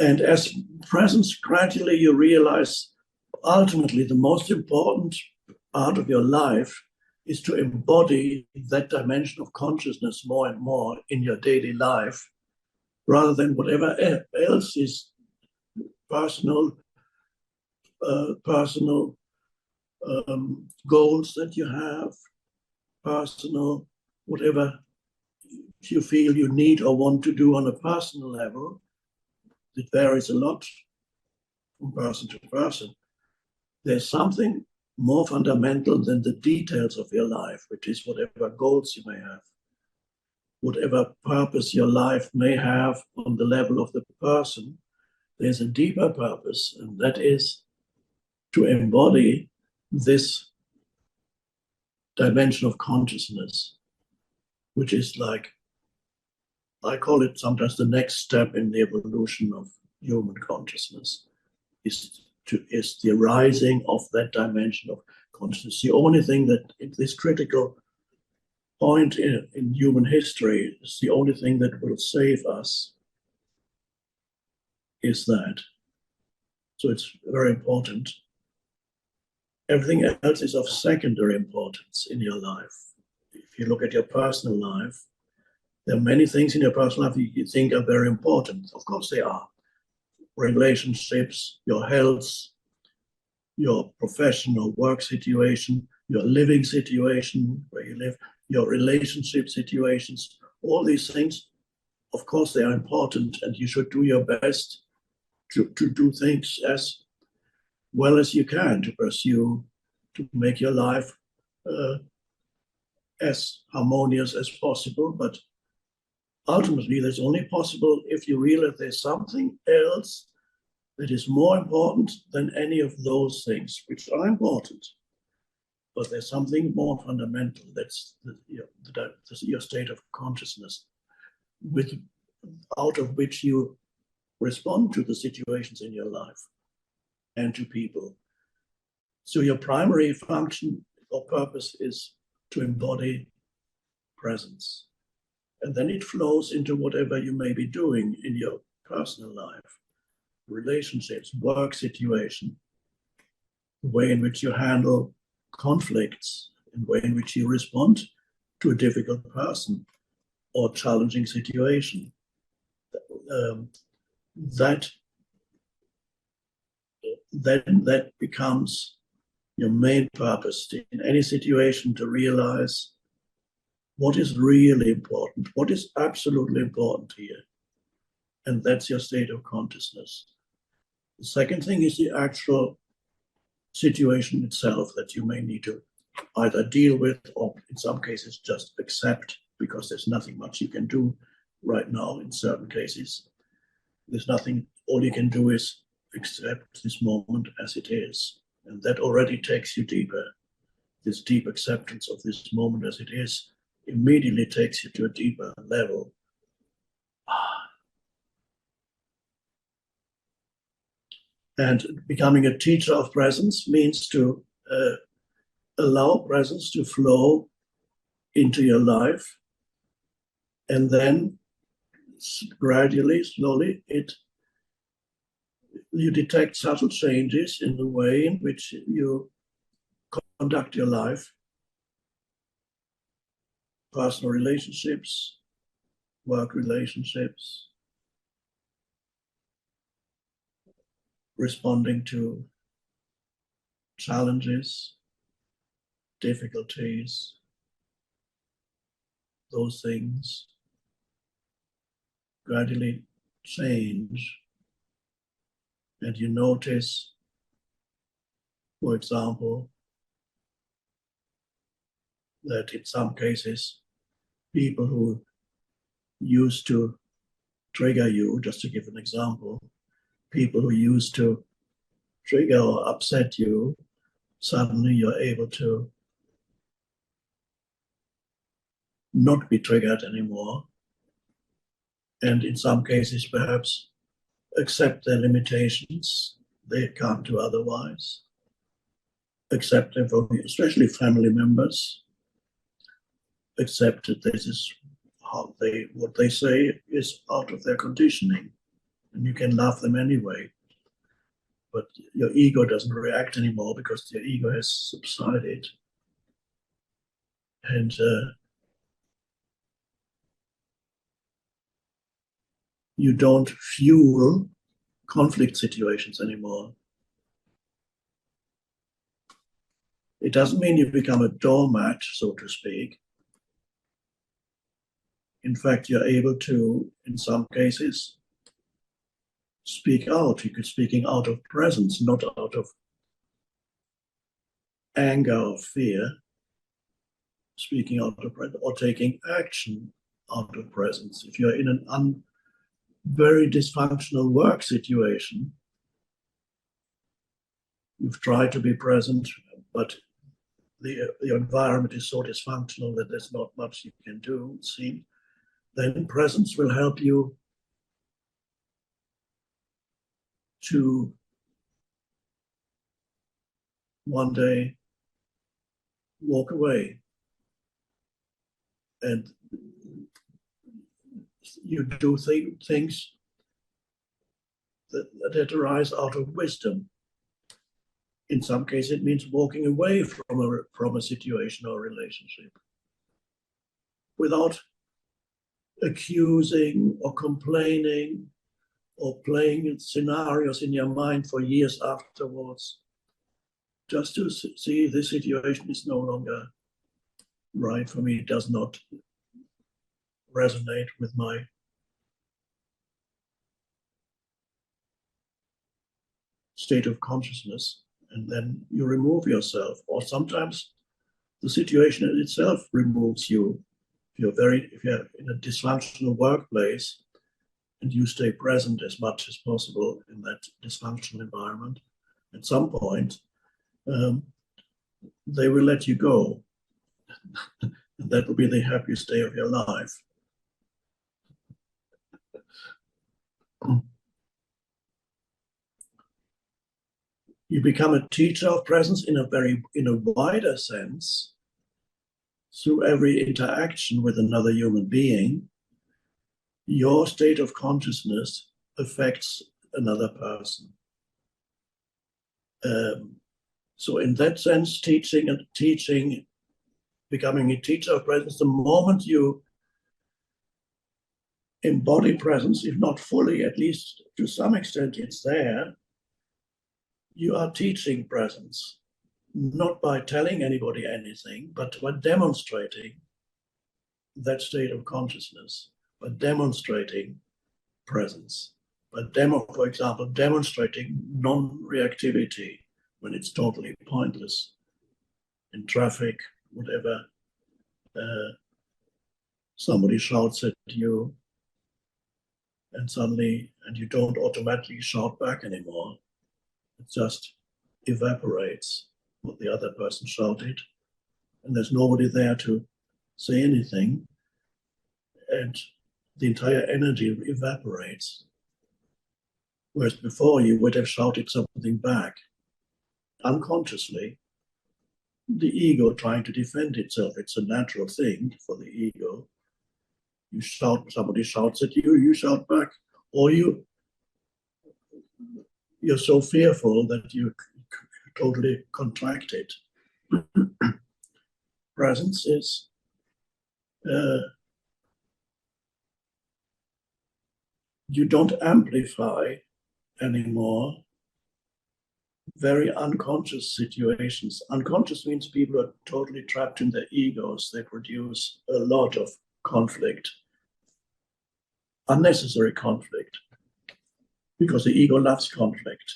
And as presence, gradually you realize ultimately the most important part of your life is to embody that dimension of consciousness more and more in your daily life, rather than whatever else is personal goals that you have, personal, whatever you feel you need or want to do on a personal level. It varies a lot from person to person. There's something more fundamental than the details of your life, which is whatever goals you may have, whatever purpose your life may have on the level of the person. There's a deeper purpose, and that is to embody this dimension of consciousness, which is like, I call it sometimes the next step in the evolution of human consciousness, is the rising of that dimension of consciousness. The only thing that at this critical point in human history is the only thing that will save us is that. So it's very important. Everything else is of secondary importance in your life. If you look at your personal life, there are many things in your personal life you think are very important. Of course they are. Relationships, your health, your professional work situation, your living situation, where you live, your relationship situations, all these things, of course they are important, and you should do your best to do things as well as you can to pursue, to make your life as harmonious as possible. But ultimately, that's only possible if you realize there's something else that is more important than any of those things, which are important. But there's something more fundamental, that's your state of consciousness, out of which you respond to the situations in your life and to people. So your primary function or purpose is to embody presence. And then it flows into whatever you may be doing in your personal life, relationships, work situation, the way in which you handle conflicts, the way in which you respond to a difficult person or challenging situation. That becomes your main purpose in any situation, to realize what is really important, what is absolutely important here. And that's your state of consciousness. The second thing is the actual situation itself that you may need to either deal with or in some cases just accept, because there's nothing much you can do right now in certain cases. There's nothing, all you can do is accept this moment as it is. And that already takes you deeper. This deep acceptance of this moment as it is immediately takes you to a deeper level. And becoming a teacher of presence means to allow presence to flow into your life, and then gradually, slowly, you detect subtle changes in the way in which you conduct your life, personal relationships, work relationships, responding to challenges, difficulties, those things gradually change. And you notice, for example, that in some cases, people who used to trigger you, just to give an example, people who used to trigger or upset you, suddenly you're able to not be triggered anymore. And in some cases, perhaps accept their limitations. They can't do otherwise. Accept them from, especially family members. Accept that this is how what they say is out of their conditioning. and you can love them anyway. But your ego doesn't react anymore because your ego has subsided. And you don't fuel conflict situations anymore. It doesn't mean you become a doormat, so to speak. In fact, you're able to, in some cases, speak out. You're speaking out of presence, not out of anger or fear. Speaking out of presence or taking action out of presence. If you're in an very dysfunctional work situation, you've tried to be present, but the environment is so dysfunctional that there's not much you can do, see, then presence will help you to one day walk away. And you do things that arise out of wisdom. In some cases, it means walking away from a situation or relationship without accusing or complaining or playing scenarios in your mind for years afterwards, just to see this situation is no longer right for me. It does not resonate with my state of consciousness, and then you remove yourself. Or sometimes the situation in itself removes you. If you're in a dysfunctional workplace and you stay present as much as possible in that dysfunctional environment, at some point they will let you go. And that will be the happiest day of your life. You become a teacher of presence in a wider sense through every interaction with another human being. Your state of consciousness affects another person. So in that sense, becoming a teacher of presence, the moment you embody presence, if not fully, at least to some extent it's there, you are teaching presence, not by telling anybody anything, but by demonstrating that state of consciousness, by demonstrating presence, for example, demonstrating non-reactivity when it's totally pointless in traffic, whatever. Somebody shouts at you and you don't automatically shout back anymore. It just evaporates what the other person shouted, and there's nobody there to say anything, and the entire energy evaporates. Whereas before you would have shouted something back, unconsciously, the ego trying to defend itself. It's a natural thing for the ego. Somebody shouts at you, you shout back, or you're so fearful that you totally contract it. Presence is you don't amplify anymore very unconscious situations. Unconscious means people are totally trapped in their egos. They produce a lot of conflict, unnecessary conflict, because the ego loves conflict.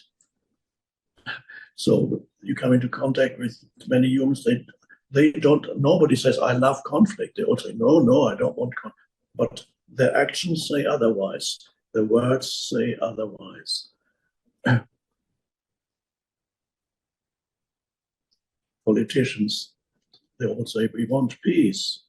So you come into contact with many humans, nobody says, I love conflict. They all say, no, I don't want conflict. But their actions say otherwise. Their words say otherwise. Politicians, they all say, we want peace.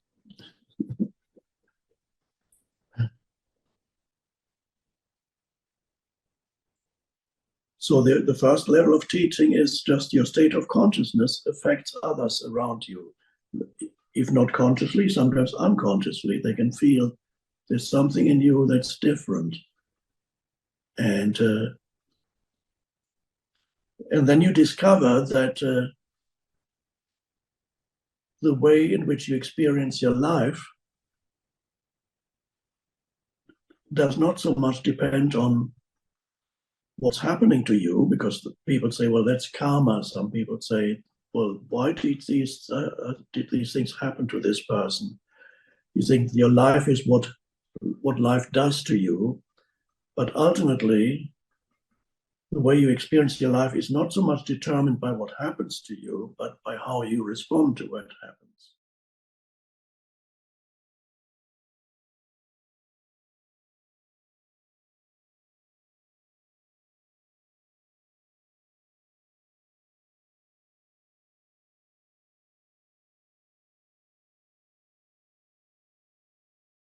So the first level of teaching is just your state of consciousness affects others around you. If not consciously, sometimes unconsciously, they can feel there's something in you that's different. And then you discover that the way in which you experience your life does not so much depend on what's happening to you, because people say, well, that's karma. Some people say, well, why did these things happen to this person? You think your life is what life does to you, but ultimately, the way you experience your life is not so much determined by what happens to you, but by how you respond to what happens.